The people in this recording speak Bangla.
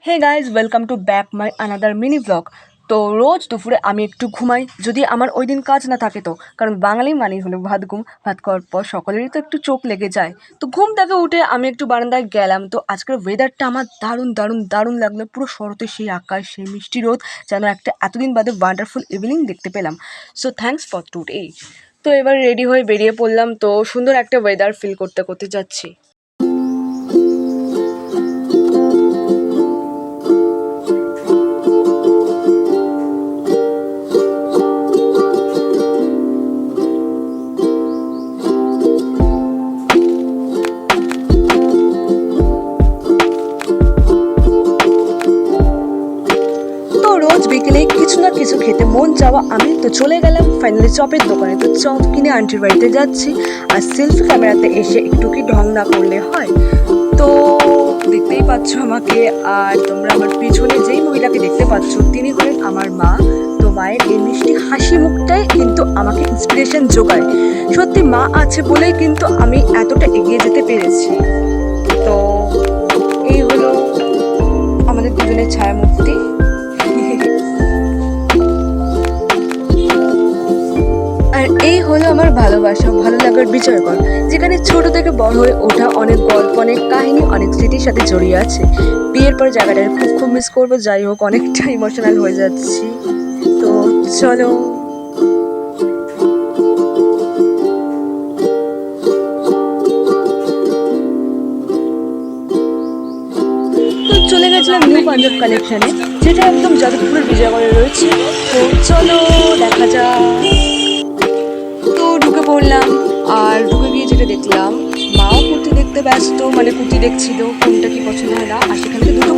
Hey guys, welcome to back my another mini blog. তো রোজ দুপুরে আমি একটু ঘুমাই, যদি আমার ওই দিন কাজ না থাকে তো। কারণ বাঙালি মানেই হলো ভাত ঘুম, ভাত খাওয়ার পর সকলেরই তো একটু চোখ লেগে যায়। তো ঘুম থেকে উঠে আমি একটু বারান্দায় গেলাম। তো আজকের ওয়েদারটা আমার দারুণ দারুণ দারুণ লাগলো। পুরো শরতের সেই আকাশ, সেই মিষ্টি রোদ, যেন একটা এতদিন বাদে ওয়ান্ডারফুল ইভিনিং দেখতে পেলাম। So thanks for today. তো এবার রেডি হয়ে বেরিয়ে পড়লাম। তো সুন্দর একটা ওয়েদার ফিল করতে করতে যাচ্ছি। তো রোজ বিকেলে কিছু না কিছু খেতে মন চাওয়া আমি তো চলে গেলাম ফাইনালি চপের দোকানে। তো চপ কিনে আন্টির বাড়িতে যাচ্ছি। আর সেলফি ক্যামেরাতে এসে একটু কি ঢং না করলে হয়। তো দেখতেই পাচ্ছ আমাকে। আর তোমরা আমার পিছনে যেই মহিলাকে দেখতে পাচ্ছ তিনি হলেন আমার মা। তো মায়ের এই মিষ্টি হাসি মুখটাই কিন্তু আমাকে ইন্সপিরেশন যোগায়। সত্যি মা আছে বলেই কিন্তু আমি এতটা এগিয়ে যেতে পেরেছি। তো এই হলো আমাদের দুজনের ছায়া মূর্তি। আর এই হলো আমার ভালোবাসা, ভালো লাগার বিজয়গড়, যেখানে ছোট থেকে বড় হয়ে ওঠা অনেক গল্প, অনেক কাহিনী, অনেক স্মৃতির সাথে জড়িয়ে আছে। বিয়ের পর জায়গাটার খুব খুব মিস করবো। যাই হোক, অনেকটা ইমোশনাল হয়ে যাচ্ছি। তো চলো। তো চলে গেছিলাম নিউ পাঞ্জাব কালেকশনে, যেটা একদম যাদবপুরের বিজয়গড়ে রয়েছে। তো চলো দেখা যাক। তো ঢুকে পড়লাম। আর ঢুকে গিয়ে যেটা দেখলাম, মাও কুর্তি দেখতে ব্যস্ত, মানে কুর্তি দেখছিল, কোনটা কি পছন্দ হয় না। আর সেখান থেকে দুটো